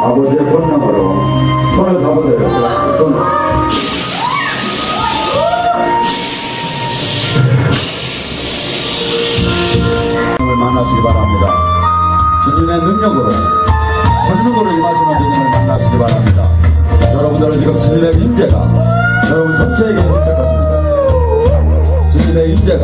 아버지의 권능으로 손을 잡으세요. 손을. 만나시기 바랍니다. 주님의 능력으로 권능으로 임하시는 주님을 만나시기 바랍니다. 여러분들은 지금 주님의 임재가 여러분 전체에게 미칠 것입니다. 주님의 임재가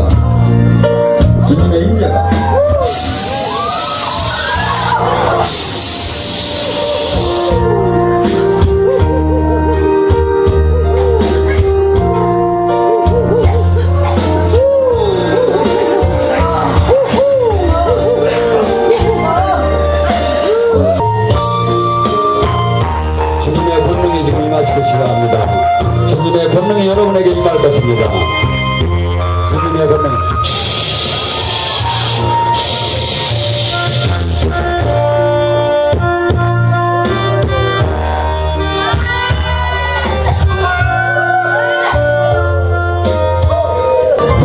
주님의 권능이 지금 임하시기 시작합니다. 주님의 권능이 여러분에게 임할 것입니다. 주님의 권능.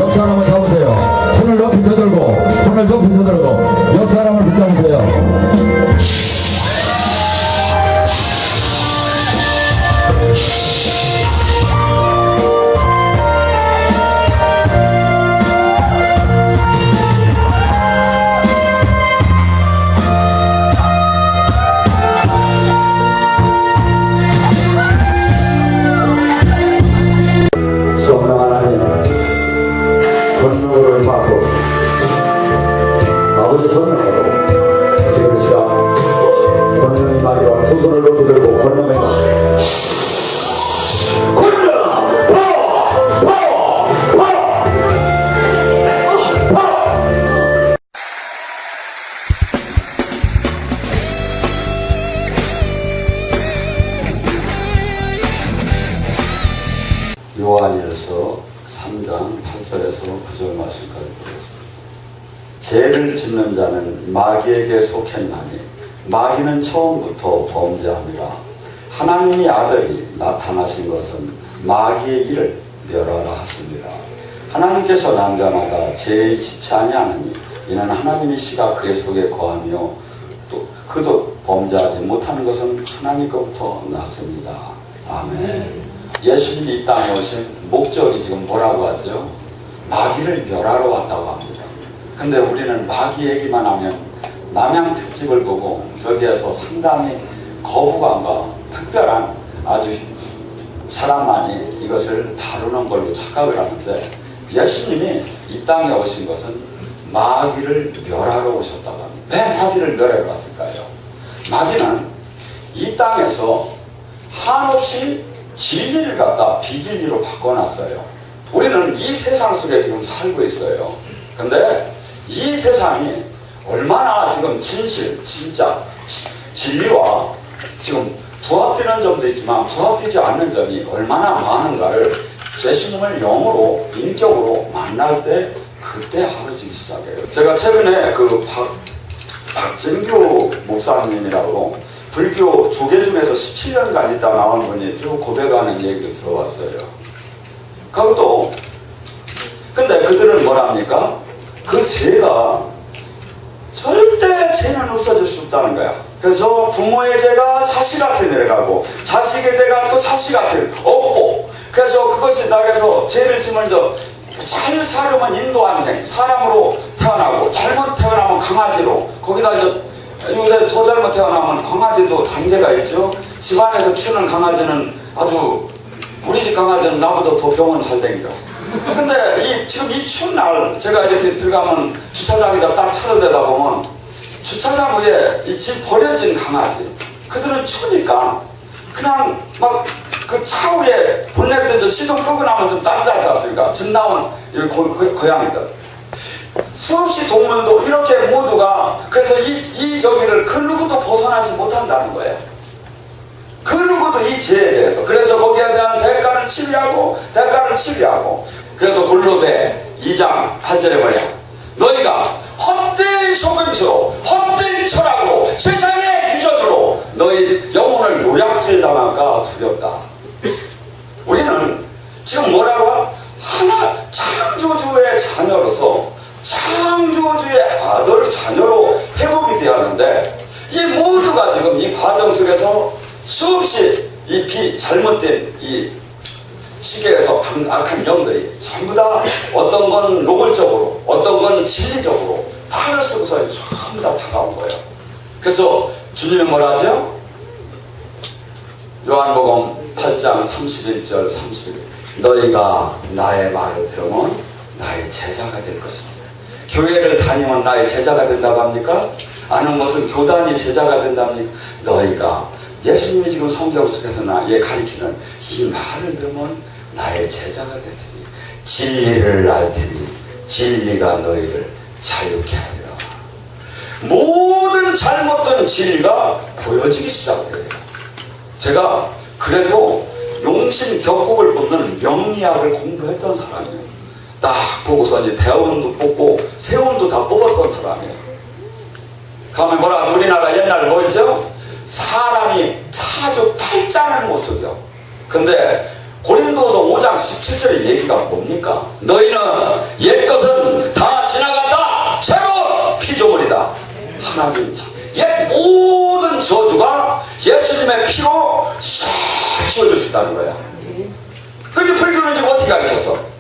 옆 사람을 잡으세요. 손을 높이 쳐들고, 손을 높이 쳐들고, 옆 사람을 붙잡으세요. 권능으로 임하소. 아버지 권능으로 지금 시간 권능이 임하기와 두 손을 높이 들고 권능을 요한일서 3장 8절에서 9절 말씀까지 보겠습니다. 죄를 짓는 자는 마귀에게 속했나니 마귀는 처음부터 범죄함이라. 하나님의 아들이 나타나신 것은 마귀의 일을 멸하라 하시니라. 하나님께서 낭자마다 죄의 짓지 아니하느니 이는 하나님의 씨가 그의 속에 거하며 또 그도 범죄하지 못하는 것은 하나님께로부터 났습니다. 아멘. 예수님이 이 땅에 오신 목적이 지금 뭐라고 하죠? 마귀를 멸하러 왔다고 합니다. 근데 우리는 마귀 얘기만 하면 남양 특집을 보고 저기에서 상당히 거부감과 특별한 아주 사람만이 이것을 다루는 걸로 착각을 하는데, 예수님이 이 땅에 오신 것은 마귀를 멸하러 오셨다고 합니다. 왜 마귀를 멸하러 왔을까요? 마귀는 이 땅에서 한없이 진리를 갖다 비진리로 바꿔놨어요. 우리는 이 세상 속에 지금 살고 있어요. 근데 이 세상이 얼마나 지금 진짜 진리와 지금 부합되는 점도 있지만 부합되지 않는 점이 얼마나 많은가를 예수님을 영으로 인격으로 만날 때 그때 알아지기 시작해요. 제가 최근에 그 박진규 목사님이라고 불교 조계 중에서 17년간 있다 나온 분이 쭉 고백하는 얘기를 들어봤어요. 그것도 근데 그들은 뭐랍니까? 그 죄가 절대 죄는 없어질 수 없다는 거야. 그래서 부모의 죄가 자식한테 내려가고 자식의 죄가 또 자식한테 없고, 그래서 그것이 나에서 죄를 지면서 잘 살으면 인도한생 사람으로 태어나고 잘못 태어나면 강아지로, 거기다 이제 요새 더 잘못 태어나면 강아지도 단계가 있죠. 집안에서 키우는 강아지는 아주, 우리 집 강아지는 나보다 더 병원 잘 댕겨. 근데 지금 이 추운 날 제가 이렇게 들어가면 주차장에다 딱 차를 대다 보면 주차장 위에 이 집 버려진 강아지, 그들은 추우니까 그냥 막 그 차 위에 본넷 던져 시동 끄고 나면 좀 따뜻하지 않습니까? 집 나온 고양이들. 수없이 동물도 이렇게 모두가, 그래서 이 저기를 그 누구도 벗어나지 못한다는 거예요. 그 누구도 이 죄에 대해서. 그래서 거기에 대한 대가를 치료하고 그래서 골로새 2장 8절에 뭐냐, 너희가 헛된 속임수로 헛된 철학으로 세상의 유전으로 너희 영혼을 노략질 당할까 두렵다. 우리는 지금 뭐라고? 하나 창조주의 자녀로서 창조주의 아들 자녀로 회복이 되었는데, 이 모두가 지금 이 과정 속에서 수없이 이 잘못된 이 시계에서 악한 영들이 전부 다 어떤 건 노골적으로 어떤 건 진리적으로 탈을 쓰고서 전부 다 다가온 거예요. 그래서 주님은 뭐라 하죠? 요한복음 8장 31절 31절 너희가 나의 말을 들으면 나의 제자가 될 것입니다. 교회를 다니면 나의 제자가 된다고 합니까? 아는 것은 교단이 제자가 된답니까? 너희가 예수님이 지금 성경 속에서 나에 가리키는 이 말을 들으면 나의 제자가 될 테니 진리를 알 테니 진리가 너희를 자유케 하리라. 모든 잘못된 진리가 보여지기 시작해요. 제가 그래도 용신 격국을 뽑는 명리학을 공부했던 사람이에요. 딱 보고서 이제 대운도 뽑고 세운도 다 뽑았던 사람이에요. 가면 뭐라 우리나라 옛날 뭐죠? 사람이 사주팔자는 못 속여. 근데 고린도서 5장 17절의 얘기가 뭡니까? 너희는 옛것은 다 지나갔다. 새로운 피조물이다. 하나님 참. 옛 모든 저주가 예수님의 피로 싹 지워질 수 있다는 거야. 그런데 불교는 지금 어떻게 가르쳐서?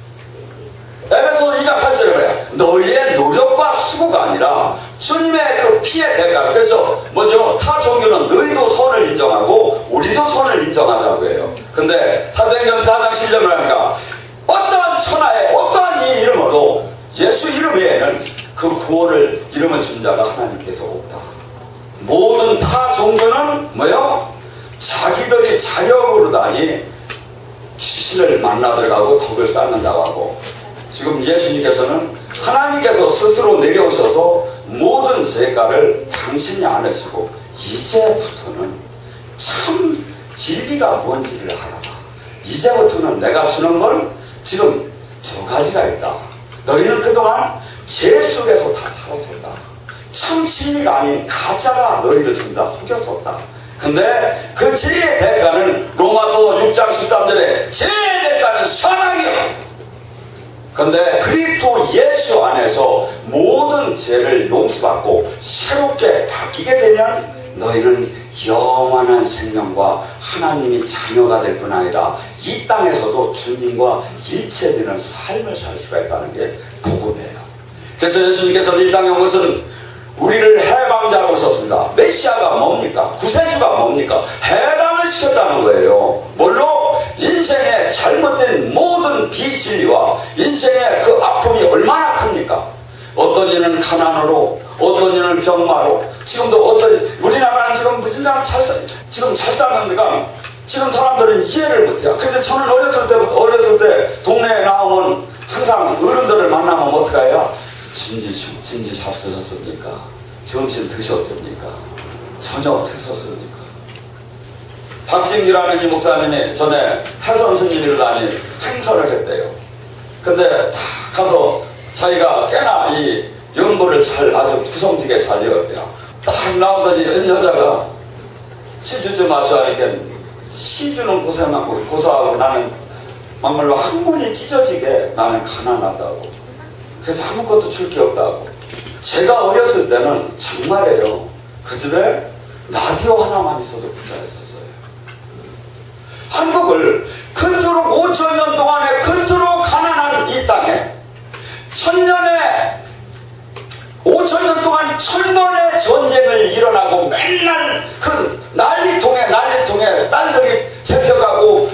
에베소 2장 8절에 그래요. 너희의 노력과 수고가 아니라 주님의 그 피의 대가. 그래서 뭐죠? 타 종교는 너희도 선을 인정하고 우리도 선을 인정하자고 해요. 근데 사도행전 4장 10절을 하니까 어떠한 천하에 어떠한 이 이름으로 예수 이름 외에는 그 구원을 이름을 준 자가 하나님께서 없다. 모든 타 종교는 뭐요? 자기들이 자력으로 다니 귀신을 만나 들어가고 덕을 쌓는다고 하고, 지금 예수님께서는 하나님께서 스스로 내려오셔서 모든 죄가를 당신이 안으시고 이제부터는 참 진리가 뭔지를 알아라. 이제부터는 내가 주는 걸 지금 두 가지가 있다. 너희는 그동안 죄 속에서 다 살았었다. 참 진리가 아닌 가짜가 너희를 준다 속였었다. 근데 그 죄의 대가는 로마서 6장 13절에 죄의 대가는 사망이요. 근데 그리스도 예수 안에서 모든 죄를 용서받고 새롭게 바뀌게 되면 너희는 영원한 생명과 하나님이 자녀가 될 뿐 아니라 이 땅에서도 주님과 일체되는 삶을 살 수가 있다는 게 복음이에요. 그래서 예수님께서는 이 땅에 온 것은 우리를 해방자로 오셨습니다. 메시아가 뭡니까? 구세주가 뭡니까? 해방을 시켰다는 거예요. 뭘로? 인생의 잘못된 모든 비진리와 인생의 그 아픔이 얼마나 큽니까? 어떤 이는 가난으로, 어떤 이는 병마로, 지금도 우리나라는 지금 무슨 사람 지금 잘 사는 데가 지금 사람들은 이해를 못해요. 근데 저는 어렸을 때 동네에 나오면 항상 어른들을 만나면 어떻게 해요? 진지 잡수셨습니까? 점심 드셨습니까? 저녁 드셨습니까? 박진기라는 이 목사님이 전에 해선 스님으로 다니 행사를 했대요. 근데 다 가서 자기가 꽤나 이 연보를 아주 구성지게 잘 읽었대요. 딱 나오더니 여자가 시주 좀 마시라니까 시주는 고사하고 나는 막말로 항문이 찢어지게 나는 가난하다고. 그래서 아무것도 줄 게 없다고. 제가 어렸을 때는 정말이에요. 그 집에 라디오 하나만 있어도 부자였었어요. 한국을 근처로 5천년 동안에 근처로 가난한 이 땅에 5천년 동안 1000번의 전쟁을 일어나고 맨날 그 난리통에 딸들이 잡혀가고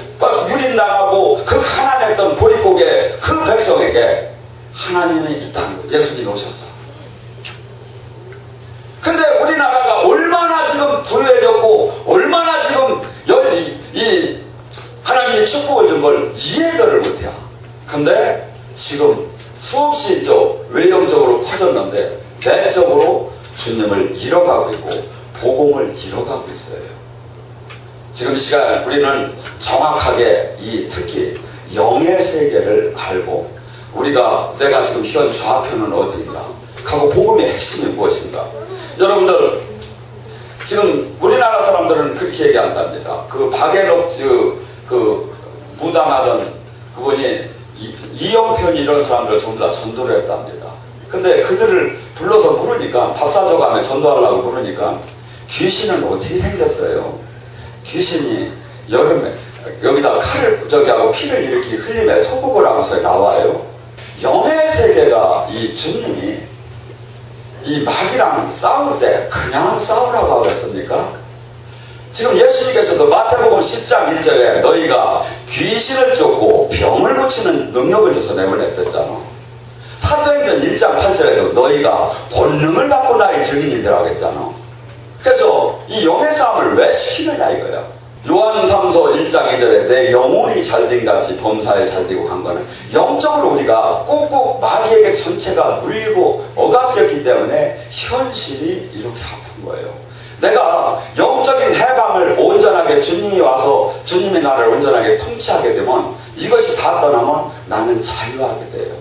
유린당하고 그 가난했던 보릿고개 그 백성에게 하나님의 이 땅에 예수님이 오셨죠. 근데 우리나라가 얼마나 지금 부유해졌고 얼마나 지금 이 하나님의 축복을 준 걸 이해들을 못해요. 근데 지금 수없이 외형적으로 커졌는데 내적으로 주님을 잃어가고 있고 복음을 잃어가고 있어요. 지금 이 시간 우리는 정확하게 특히 영의 세계를 알고 내가 지금 현 좌표는 어디인가 하고 복음의 핵심이 무엇인가. 여러분들 지금 우리나라 사람들은 그렇게 얘기한답니다. 그 박앤옥 그 무당하던 그분이 이영편이 이런 사람들을 전부 다 전도를 했답니다. 근데 그들을 불러서 물으니까 밥 사줘가며 전도하려고 물으니까 귀신은 어떻게 생겼어요? 귀신이 여름에 여기다 칼을 하고 피를 이렇게 흘리며 소국을 하면서 나와요. 영의 세계가 이 주님이 이 마귀랑 싸울 때 그냥 싸우라고 하겠습니까? 지금 예수님께서도 마태복음 10장 1절에 너희가 귀신을 쫓고 병을 고치는 능력을 줘서 내보냈댔잖아. 사도행전 1장 8절에도 너희가 권능을 받고 나의 증인이더라 하겠잖아. 그래서 이 영의 싸움을 왜 시키느냐 이거야. 요한 3서 1장 2절에 내 영혼이 잘된 같이 범사에 잘되고 간 거는 영적으로 우리가 꼭꼭 마귀에게 전체가 물리고 억압됐기 때문에 현실이 이렇게 아픈 거예요. 내가 영적인 해방을 온전하게 주님이 와서 주님이 나를 온전하게 통치하게 되면 이것이 다 떠나면 나는 자유하게 돼요.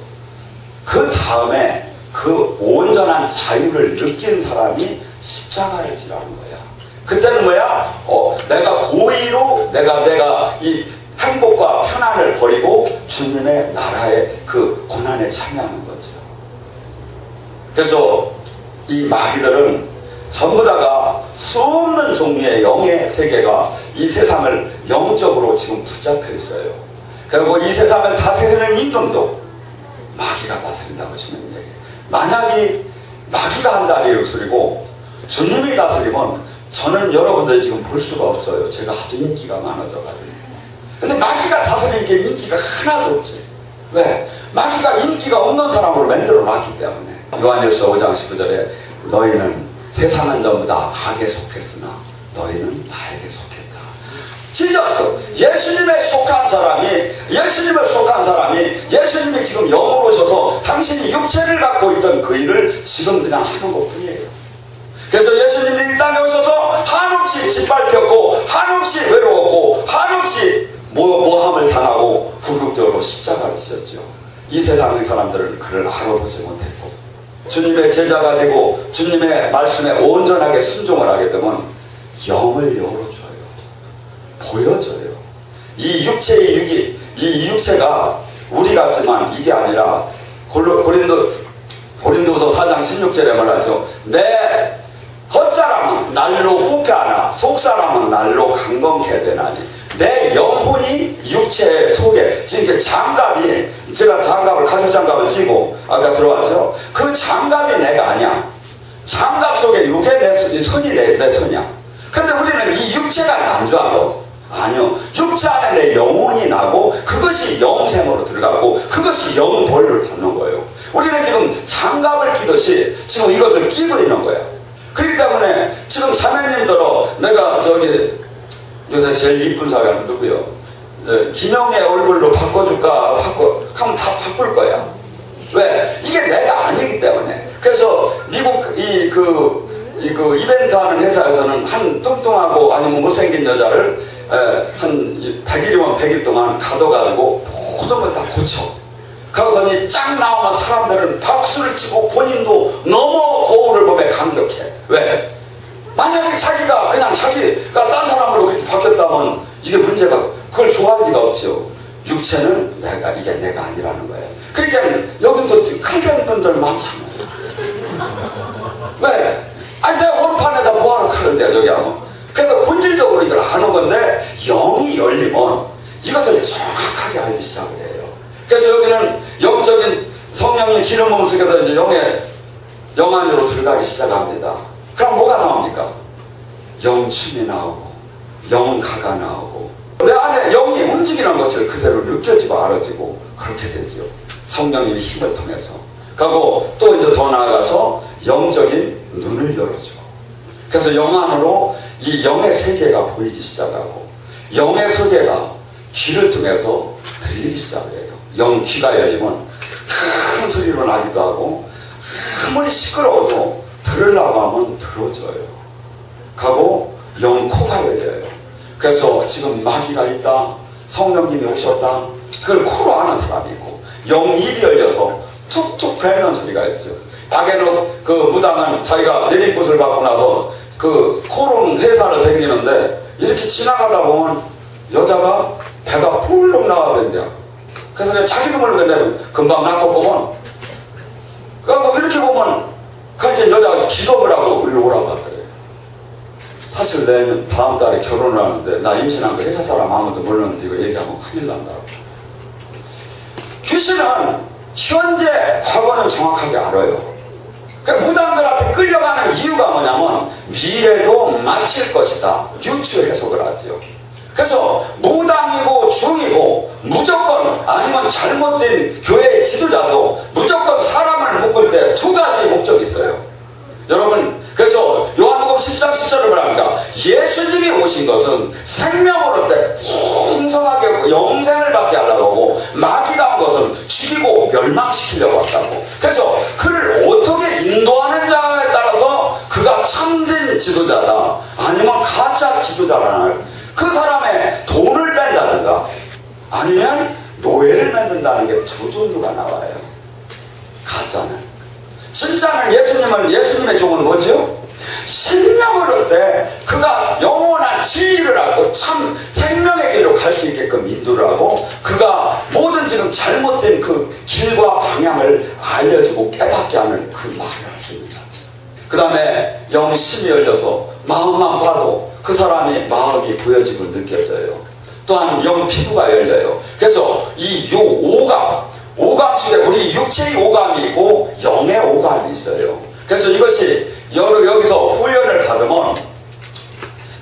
그 다음에 그 온전한 자유를 느낀 사람이 십자가를 지라는 거야. 그때는 뭐야? 내가 고의로 내가 이 행복과 편안을 버리고 주님의 나라의 그 고난에 참여하는 거죠. 그래서 이 마귀들은 전부 다가 수없는 종류의 영의 세계가 이 세상을 영적으로 지금 붙잡혀 있어요. 그리고 이 세상을 다스리는 임금도 마귀가 다스린다고 주님 얘기해요. 만약에 마귀가 한다는 소리고 주님이 다스리면 저는 여러분들이 지금 볼 수가 없어요. 제가 하도 인기가 많아져가지고. 근데 마귀가 다스리니까 인기가 하나도 없지. 왜? 마귀가 인기가 없는 사람으로 만들어 놨기 때문에. 요한일서 5장 19절에 너희는 세상은 전부 다 악에 속했으나 너희는 나에게 속했다. 찢었어. 예수님에 속한 사람이 예수님이 지금 영으로 오셔서 당신이 육체를 갖고 있던 그 일을 지금 그냥 하는 것 뿐이에요. 그래서 예수님이 이 땅에 오셔서 한없이 짓밟혔고 한없이 외로웠고 한없이 모함을 당하고 불국적으로 십자가를 지었죠. 이 세상의 사람들은 그를 알아보지 못했고 주님의 제자가 되고 주님의 말씀에 온전하게 순종을 하게 되면 영을 열어줘요. 보여줘요. 이 육체가 우리 같지만 이게 아니라 고린도서 4장 16절에 말하죠. 내 겉사람은 날로 후패하나 속사람은 날로 강건케 되나니 내 영혼이 육체 속에 지금 장갑이 제가 가죽 장갑을 찌고 아까 들어왔죠. 그 장갑이 내가 아니야. 장갑 속에 이게 내 손이 내 손이야. 근데 우리는 이 육체가 남주하고 아니요. 육체 안에 내 영혼이 나고 그것이 영생으로 들어가고 그것이 영벌을 받는 거예요. 우리는 지금 장갑을 끼듯이 지금 이것을 끼고 있는 거야. 그렇기 때문에 지금 자매님들어 내가 요새 제일 이쁜 사람 누구요? 김영애 얼굴로 바꿔줄까? 하면 다 바꿀 거야. 왜? 이게 내가 아니기 때문에. 그래서 미국 이벤트 하는 회사에서는 한 뚱뚱하고 아니면 못생긴 여자를 한 100일이면 100일 동안 가둬가지고 모든 걸 다 고쳐. 그러더니 쫙 나오면 사람들은 박수를 치고 본인도 너무 거울을 보며 감격해. 왜? 만약에 자기가 딴 사람으로 그렇게 바뀌었다면 이게 문제가 그걸 좋아할 리가 없죠. 육체는 이게 내가 아니라는 거예요. 그러니까 여기도 칼된 분들 많잖아요. 왜? 아니 내가 원판에다 뭐하러 칼을 저기 하고. 그래서 본질적으로 이걸 아는 건데 영이 열리면 이것을 정확하게 알기 시작을 해요. 그래서 여기는 영적인 성령의 기름 부음 속에서 이제 영 안으로 들어가기 시작합니다. 그럼 뭐가 나옵니까? 영춤이 나오고 영가가 나오고 내 안에 영이 움직이는 것을 그대로 느껴지고 알아지고 그렇게 되죠. 성령님의 힘을 통해서. 그리고 또 이제 더 나아가서 영적인 눈을 열어줘. 그래서 영 안으로 이 영의 세계가 보이기 시작하고 영의 세계가 귀를 통해서 들리기 시작을 해요. 영 귀가 열리면 큰 소리로 나기도 하고 아무리 시끄러워도 들으려고 하면 들어줘요. 가고 영 코가 열려요. 그래서 지금 마귀가 있다, 성령님이 오셨다, 그걸 코로 아는 사람이 있고 영 입이 열려서 툭툭 뱉는 소리가 있죠. 박해록 그 무당은 자기가 내리굿을 받고 나서 그 코로는 회사를 댕기는데 이렇게 지나가다 보면 여자가 배가 폴록 나와버린대요. 그래서 그냥 자기도 모르겠네. 금방 낳고 보면 그래서 이렇게 보면 그 이제 여자가 기도를 하고 일로 오라고 하더래요. 사실 내년 다음 달에 결혼을 하는데 나 임신한 거 회사 사람 아무도 모르는데 이거 얘기하면 큰일 난다고. 귀신은 현재 과거는 정확하게 알아요. 그러니까 무당들한테 끌려가는 이유가 뭐냐면 미래도 마칠 것이다 유추 해석을 하죠. 그래서 무당이고 중이고 무조건 아니면 잘못된 교회의 지도자도 무조건 사람을 묶을 때 두 가지 목적이 있어요. 여러분, 그래서 요한복음 10장 10절을 뭐랍니까? 예수님이 오신 것은 생명을 얻되 풍성하게 영생을 받게 하려고 하고, 마귀가 온 것은 죽이고 멸망시키려고 왔다고. 그래서 그를 어떻게 인도하는 자에 따라서 그가 참된 지도자다 아니면 가짜 지도자라, 그 사람의 돈을 뺀다든가 아니면 노예를 만든다는 게 두 종류가 나와요. 가짜는. 진짜는 예수님의 종은 뭐죠? 생명을 얻되 그가 영원한 진리를 알고 참 생명의 길로 갈 수 있게끔 인도를 하고, 그가 모든 지금 잘못된 그 길과 방향을 알려주고 깨닫게 하는 그 말을 할 수 있는 자체. 그 다음에 영심이 열려서 마음만 봐도 그 사람의 마음이 보여지고 느껴져요. 또한 영 피부가 열려요. 그래서 이 오감 속에 우리 육체의 오감이 있고 영의 오감이 있어요. 그래서 이것이 여기서 훈련을 받으면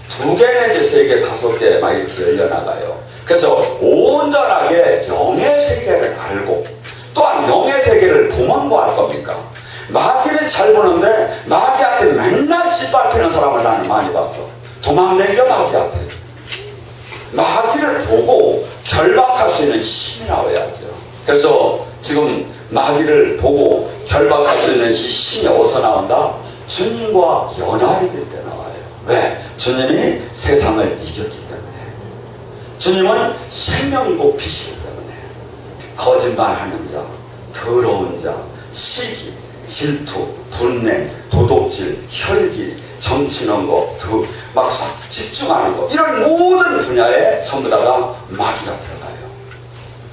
2개 내지 3개, 5개 막 이렇게 열려나가요. 그래서 온전하게 영의 세계를 알고, 또한 영의 세계를 보면 뭐 할 겁니까? 마귀는 잘 보는데 마귀한테 맨날 짓밟히는 사람을 나는 많이 봤어. 도망다녀 마귀한테. 마귀를 보고 결박할 수 있는 힘이 나와야죠. 그래서 지금 마귀를 보고 결박할 수 있는 이 힘이 어디서 나온다? 주님과 연합이 될 때 나와요. 왜? 주님이 세상을 이겼기 때문에. 주님은 생명이고 빛이기 때문에. 거짓말하는 자, 더러운 자, 시기, 질투, 분냄, 도둑질, 혈기, 정치는 거, 막 집중하는 거, 이런 모든 분야에 전부 다가 마귀가 들어가요.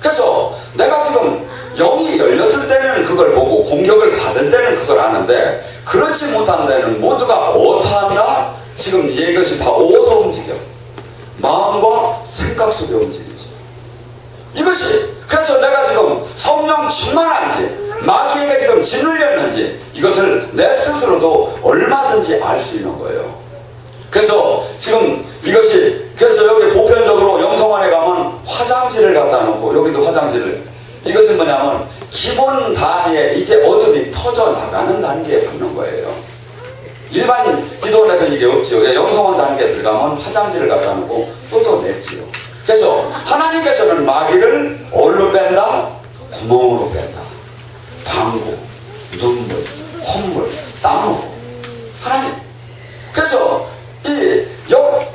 그래서 내가 지금 영이 열렸을 때는 그걸 보고 공격을 받을 때는 그걸 아는데, 그렇지 못한 데는 모두가 어떠한다? 지금 이것이 다 어디서 움직여? 마음과 생각 속에 움직이죠. 이것이, 그래서 내가 지금 성령 충만한지 마귀에게 지금 짓눌렸는지 이것을 내 스스로도 얼마든지 알 수 있는 거예요. 그래서 지금 이것이, 그래서 여기 보편적으로 영성원에 가면 화장지를 갖다 놓고, 여기도 화장지를, 이것은 뭐냐면 기본 단위에 이제 어둠이 터져 나가는 단계에 받는 거예요. 일반 기도원에서는 이게 없지요. 영성원 단계에 들어가면 화장지를 갖다 놓고 쏟아내지요. 그래서 하나님께서는 마귀를 어디로 뺀다? 구멍으로 뺀다. 방구, 눈물, 콧물, 땀으로. 하나님. 그래서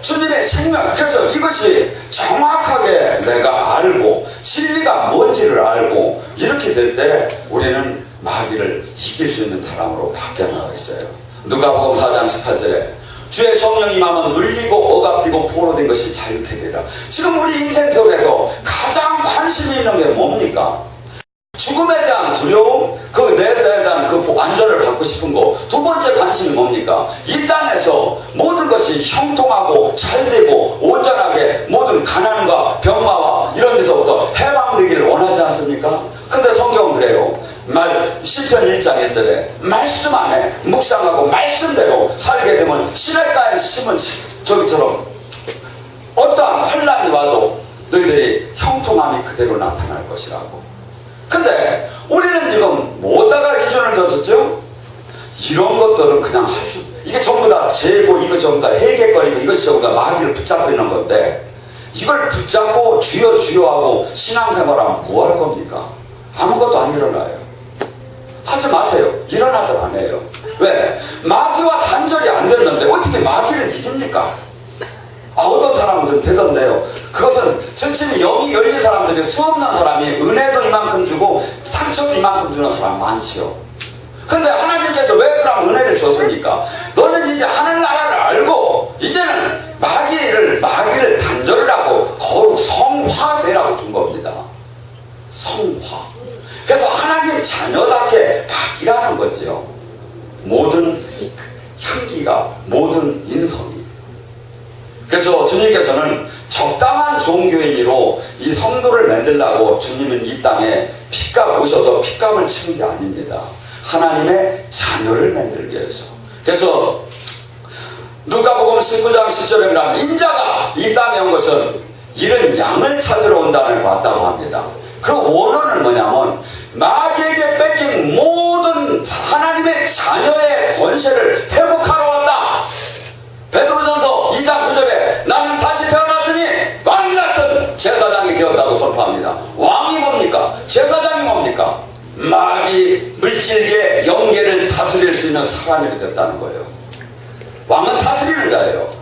주님의 생명, 그래서 이것이 정확하게 내가 알고 진리가 뭔지를 알고 이렇게 될 때 우리는 마귀를 이길 수 있는 사람으로 바뀌어 나가겠어요. 누가복음 4장 18절에 주의 성령이 임하면 눌리고 억압되고 포로된 것이 자유케 되리라. 지금 우리 인생 속에서 가장 관심이 있는 게 뭡니까? 죽음에 대한 두려움, 그 내세에 대한 그 안전을 받고 싶은 거. 두 번째 관심이 뭡니까? 이 땅에서 모든 것이 형통하고 잘되고 온전하게 모든 가난과 병마와 이런 데서부터 해방되기를 원하지 않습니까? 근데 성경은 그래요. 시편 1장 1절에 말씀 안에 묵상하고 말씀대로 살게 되면 시냇가에 심은 저기처럼 어떠한 환난이 와도 너희들이 형통함이 그대로 나타날 것이라고. 근데 우리는 지금 뭐다가 기준을 뒀었죠? 이런 것들은 그냥 이게 전부 다 죄고, 이거 전부 다 해결거리고, 이것이 전부 다 마귀를 붙잡고 있는 건데, 이걸 붙잡고 주여 하고 신앙생활하면 뭐 할 겁니까? 아무것도 안 일어나요. 하지 마세요. 일어나들 안 해요. 왜? 마귀와 단절이 안 됐는데 어떻게 마귀를 이깁니까? 어떤 사람은 좀 되던데요. 그것은 전체는 영이 열린 사람들이 수없는 사람이 은혜도 이만큼 주고 상처도 이만큼 주는 사람 많지요. 근데 하나님께서 왜 그럼 은혜를 줬습니까? 너는 이제 하늘나라를 알고 이제는 마귀를 단절을 하고 거룩 성화되라고 준 겁니다. 성화. 그래서 하나님 자녀답게 바뀌라는 거지요. 모든 향기가, 모든 인성이. 그래서 주님께서는 적당한 종교인으로 이 성도를 만들려고 주님은 이 땅에 핏값 오셔서 핏값을 치는 게 아닙니다. 하나님의 자녀를 만들기 위해서. 그래서 누가복음 19장 10절에 보면 인자가 이 땅에 온 것은 이런 양을 찾으러 온다는 왔다고 합니다. 그 원어는 뭐냐면 마귀에게 뺏긴 모든 하나님의 자녀의 권세를 회복하러 왔다. 베드로전서 2장 9절에 나는 다시 태어났으니 왕 같은 제사장이 되었다고 선포합니다. 왕이 뭡니까? 제사장이 뭡니까? 마귀 물질계 영계를 다스릴 수 있는 사람이 됐다는 거예요. 왕은 다스리는 자예요.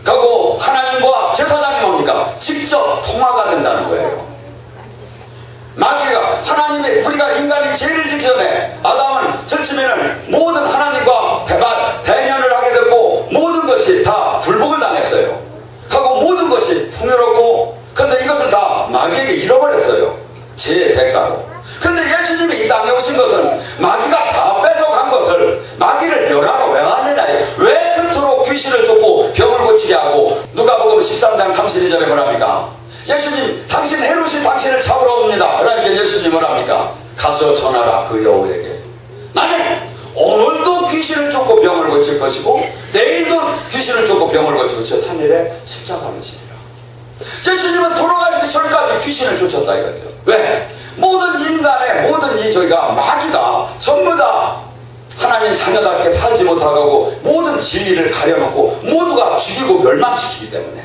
그리고 하나님과 제사장이 뭡니까? 직접 통화가 된다는 거예요. 마귀가 우리가 인간이 죄를 짓기 전에 아담은 절치면은 모든 하나님과 대면을 하게 됐고 모든 것이 다 굴복을 당했어요. 그리고 모든 것이 풍요롭고 근데 이것을 다 마귀에게 잃어버렸어요. 죄의 대가로. 근데 예수님이 이 땅에 오신 것은 마귀가 다 뺏어간 것을 마귀를 멸하러 왜 왔느냐. 왜 그토록 귀신을 쫓고 병을 고치게 하고 누가복음 13장 32절에 뭐랍니까? 예수님 당신 헤롯이 당신을 잡으러 옵니다. 그러니까 예수님 뭐랍니까? 가서 전하라 그 여우에게 나는 오늘도 귀신을 쫓고 병을 고칠 것이고 내일도 귀신을 쫓고 병을 고치고 3일에 십자가를 지리라. 예수님은 돌아가시기 전까지 귀신을 쫓았다 이거죠. 왜? 모든 인간의 모든 저희가 마귀가 전부 다 하나님 자녀답게 살지 못하고 모든 진리를 가려놓고 모두가 죽이고 멸망시키기 때문에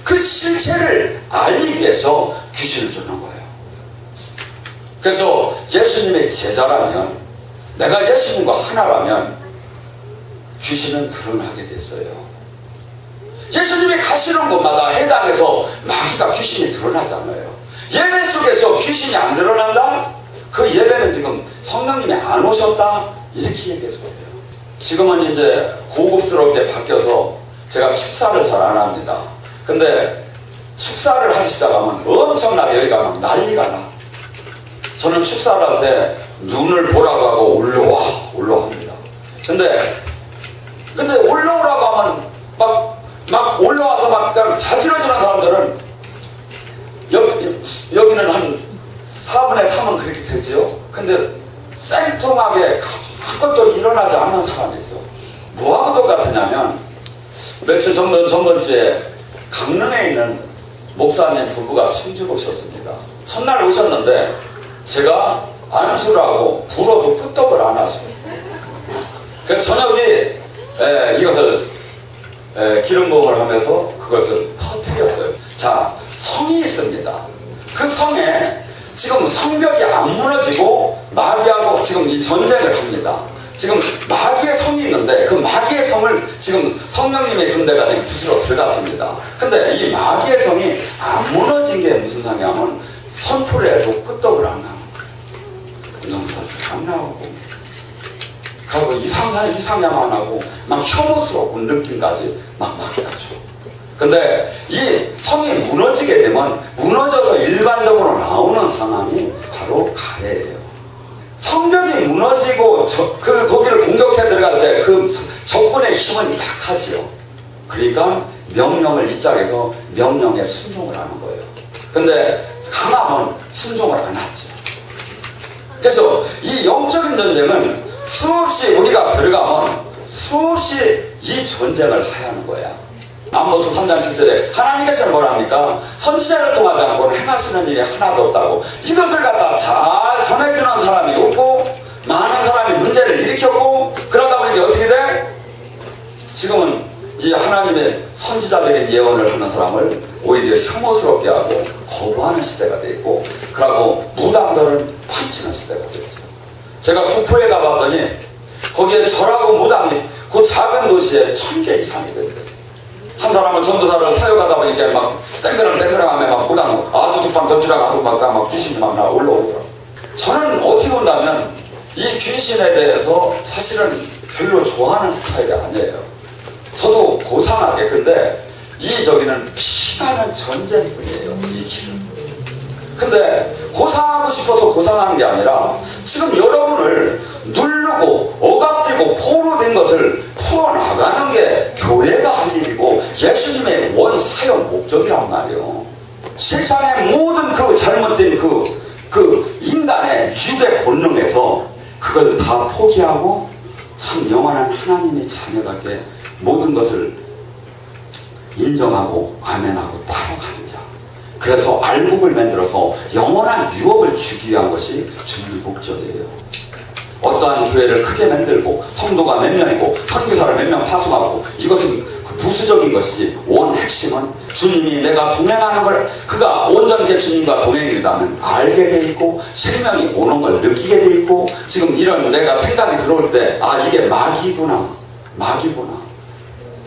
그 실체를 알리기 위해서 귀신을 쫓는 거예요. 그래서 예수님의 제자라면 내가 예수님과 하나라면 귀신은 드러나게 됐어요. 예수님이 가시는 곳마다 해당해서 마귀가 귀신이 드러나잖아요. 예배 속에서 귀신이 안 드러난다? 그 예배는 지금 성령님이 안 오셨다? 이렇게 얘기해줘요. 지금은 이제 고급스럽게 바뀌어서 제가 축사를 잘 안 합니다. 근데 축사를 하기 시작하면 엄청나게 여기가 막 난리가 나. 저는 축사를 할 때 눈을 보라고 하고 올라옵니다. 근데 올라오라고 하면 막 올라와서 막 그냥 자지러지는 사람들은 여기는 한 4분의 3은 그렇게 되지요. 근데 생뚱하게 아무것도 일어나지 않는 사람이 있어. 뭐하고 똑같으냐면 며칠 전번주에 강릉에 있는 목사님 부부가 충주로 오셨습니다. 첫날 오셨는데 제가 안수라고 불어도 끄떡을 안 하시고 그래서 저녁에 이것을 기름 부음을 하면서 그것을 터뜨렸어요. 자, 성이 있습니다. 그 성에 지금 성벽이 안 무너지고 마귀하고 지금 이 전쟁을 합니다. 지금 마귀의 성이 있는데 그 마귀의 성을 지금 성령님의 군대가 지금 부수러 들어갔습니다. 근데 이 마귀의 성이 안 무너진 게 무슨 상이냐면 선포를 해도 끄떡을 안 나오고 눈물도 안 나오고 그리고 이상야만 하고 막 혐오스러운 느낌까지 막 맡겨줘. 근데 이 성이 무너지게 되면 무너져서 일반적으로 나오는 상황이 바로 가래예요. 성벽이 무너지고 거기를 공격해 들어갈 때 그 적군의 힘은 약하지요. 그러니까 명령을 이 짝에서 명령에 순종을 하는 거예요. 근데 강하면 순종을 안 하죠. 그래서 이 영적인 전쟁은 수없이 우리가 들어가면 수없이 이 전쟁을 해야 하는 거야. 남모습 3장 7절에 하나님께서는 뭐라 합니까? 선지자를 통하지 않고는 행하시는 일이 하나도 없다고. 이것을 갖다 잘 전해주는 사람이 없고 많은 사람이 문제를 일으켰고 그러다 보니 어떻게 돼? 지금은 이 하나님의 선지자적인 예언을 하는 사람을 오히려 혐오스럽게 하고 거부하는 시대가 돼 있고 그러고 무당들은 판치는 시대가 됐죠. 제가 국포에 가봤더니 거기에 절하고 무당이 그 작은 도시에 1000개 이상이 됩니다. 한 사람은 전도사를 사역하다 보니까 막 땡그랑하면 막 무당 아주 두판 던지라고 하고 막 귀신이 막 올라오더라고요. 저는 어떻게 본다면 이 귀신에 대해서 사실은 별로 좋아하는 스타일이 아니에요. 저도 고상하게 근데 저기는 피나는 전쟁뿐이에요. 이 길은. 근데 고상하고 싶어서 고상하는 게 아니라 지금 여러분을 누르고 억압되고 포로된 것을 풀어나가는 게 교회가 할 일이고 예수님의 원 사역 목적이란 말이에요. 세상의 모든 그 잘못된 그 인간의 육의 본능에서 그걸 다 포기하고 참 영원한 하나님의 자녀답게 모든 것을 인정하고 아멘하고 따라가는 자. 그래서 알곡을 만들어서 영원한 유업을 주기 위한 것이 주님의 목적이에요. 어떠한 교회를 크게 만들고 성도가 몇 명이고 선교사를 몇 명 파송하고 이것은 그 부수적인 것이지 원 핵심은 주님이 내가 동행하는 걸 그가 온전케 주님과 동행이라면 알게 돼 있고 생명이 오는 걸 느끼게 돼 있고 지금 이런 내가 생각이 들어올 때 아 이게 마귀구나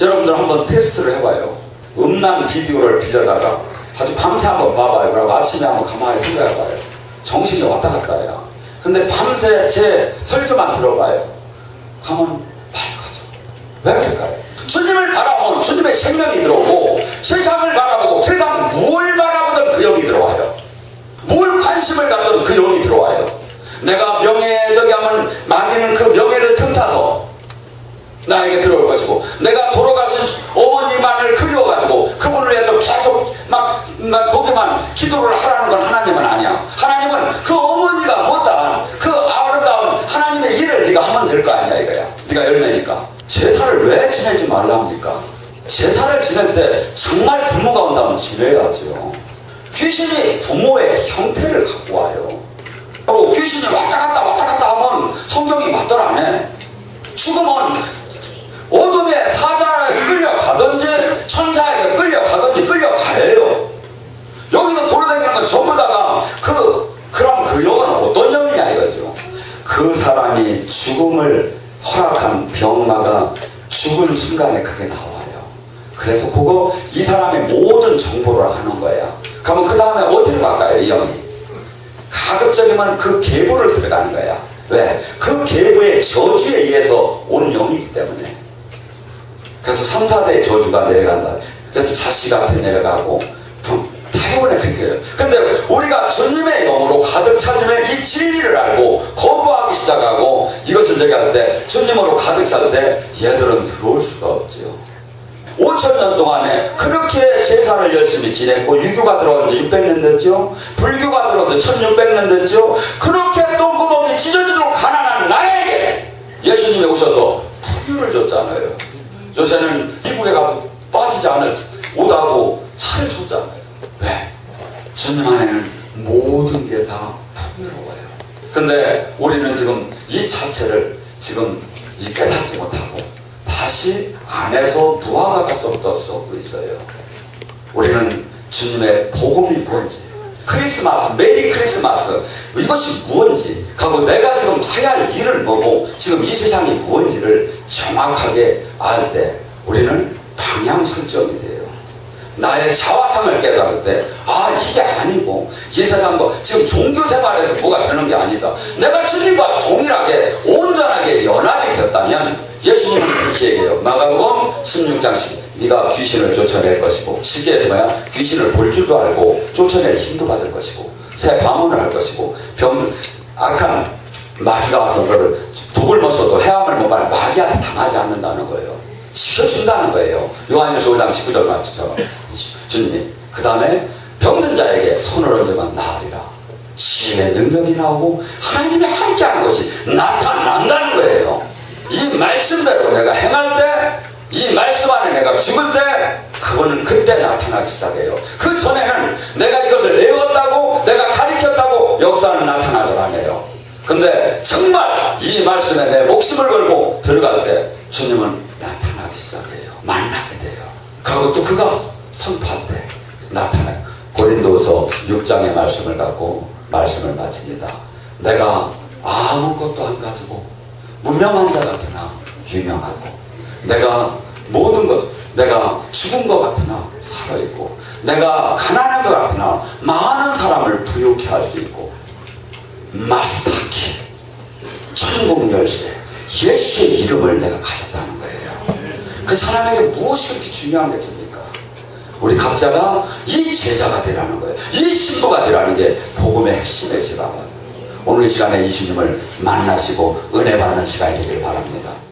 여러분들 한번 테스트를 해봐요. 음란 비디오를 빌려다가 아주 밤새 한번 봐봐요. 그리고 아침에 한번 가만히 생각해봐요. 정신이 왔다 갔다 해요. 근데 밤새 제 설교만 들어봐요. 가면 밝아져. 왜 그럴까요? 주님을 바라보면 주님의 생명이 들어오고 세상을 바라보고 세상 뭘 바라보든 그 영이 들어와요. 뭘 관심을 갖든 그 영이 들어와요. 내가 명예적이 하면 마귀는 그 명예를 틈타서 나에게 들어올 것이고 내가 돌아가신 어머니만을 그리워가지고 그분을 위해서 계속 막 거기만 기도를 하라는 건 하나님은 아니야. 하나님은 그 어머니가 못한 그 아름다운 하나님의 일을 네가 하면 될 거 아니야 이거야. 네가 열매니까. 제사를 왜 지내지 말랍니까? 제사를 지낼 때 정말 부모가 온다면 지내야죠. 귀신이 부모의 형태를 갖고 와요. 그리고 귀신이 왔다 갔다 하면 성경이 맞들 안 해. 죽으면 어둠의 사자에게 끌려가든지 천사에게 끌려가요. 여기서 돌아다니는 건 전부 다가 그럼 그 영은 어떤 영이냐 이거죠. 그 사람이 죽음을 허락한 병마가 죽은 순간에 그게 나와요. 그래서 그거 이 사람의 모든 정보를 하는 거야. 그러면 그 다음에 어디로 갈까요 이 영이? 가급적이면 그 계보를 들어가는 거야. 왜? 그 계보의 저주에 의해서 온 영이기 때문에. 그래서 3, 4대의 저주가 내려간다. 그래서 자식한테 내려가고 대부분에 그렇게 해요. 근데 우리가 주님의 영으로 가득 차지면 이 진리를 알고 거부하기 시작하고 이것을 저기 할 때 주님으로 가득 찰 때 얘들은 들어올 수가 없지요. 5,000년 동안에 그렇게 제사를 열심히 지냈고 유교가 들어온 지 600년 됐죠. 불교가 들어온 지 1600년 됐죠. 그렇게 똥구멍이 찢어지도록 가난한 나에게 예수님이 오셔서 풍요를 줬잖아요. 요새는 미국에 가도 빠지지 않을 옷하고 차를 줬잖아요. 왜? 주님 안에는 모든 게 다 풍요로워요. 근데 우리는 지금 이 자체를 지금 깨닫지 못하고 다시 안에서 무화과가서부터 썩고 있어요. 우리는 주님의 복음이 뭔지, 크리스마스, 메리 크리스마스 이것이 무엇인지 하고 내가 지금 해야 할 일을 뭐고 지금 이 세상이 무엇인지를 정확하게 알 때 우리는 방향 설정이 돼요. 나의 자화상을 깨달을 때 이게 아니고 이 세상 지금 종교 생활에서 뭐가 되는 게 아니다. 내가 주님과 동일하게 온전하게 연합이 되었다면 예수님은 그렇게 얘기해요. 마가복음 16장 10 네가 귀신을 쫓아낼 것이고 쉽게 해서 뭐야? 귀신을 볼 줄도 알고 쫓아낼 힘도 받을 것이고 새 방언을 할 것이고 악한 마귀가 와서 너를 독을 먹어도 해함을 못 받아 마귀한테 당하지 않는다는 거예요. 지켜준다는 거예요. 요한일서 5장 19절 맞죠? 주님이 그 다음에 병든 자에게 손을 얹으면 나으리라. 지혜의 능력이 나오고 하나님이 함께하는 것이 나타난다는 거예요. 이 말씀대로 내가 행할 때, 이 말씀 안에 내가 죽을 때 그거는 그때 나타나기 시작해요. 그 전에는 내가 이것을 외웠다고 내가 가르쳤다고 역사는 나타나질 않아요. 근데 정말 이 말씀에 내 목숨을 걸고 들어갈 때 주님은 나타나기 시작해요. 만나게 돼요. 그리고 또 그가 선포할 때 나타나요. 고린도서 6장의 말씀을 갖고 말씀을 마칩니다. 내가 아무것도 안 가지고 무명한 자 같으나 유명하고 내가 모든 것 내가 죽은 것 같으나 살아있고 내가 가난한 것 같으나 많은 사람을 부유케 할 수 있고 마스터키 천국 열쇠 예수의 이름을 내가 가졌다는 거예요. 그 사람에게 무엇이 그렇게 중요한 것입니까? 우리 각자가 이 제자가 되라는 거예요. 이 신부가 되라는 게 복음의 핵심의 제가만 오늘 이 시간에 예수님을 만나시고 은혜 받는 시간이 되길 바랍니다.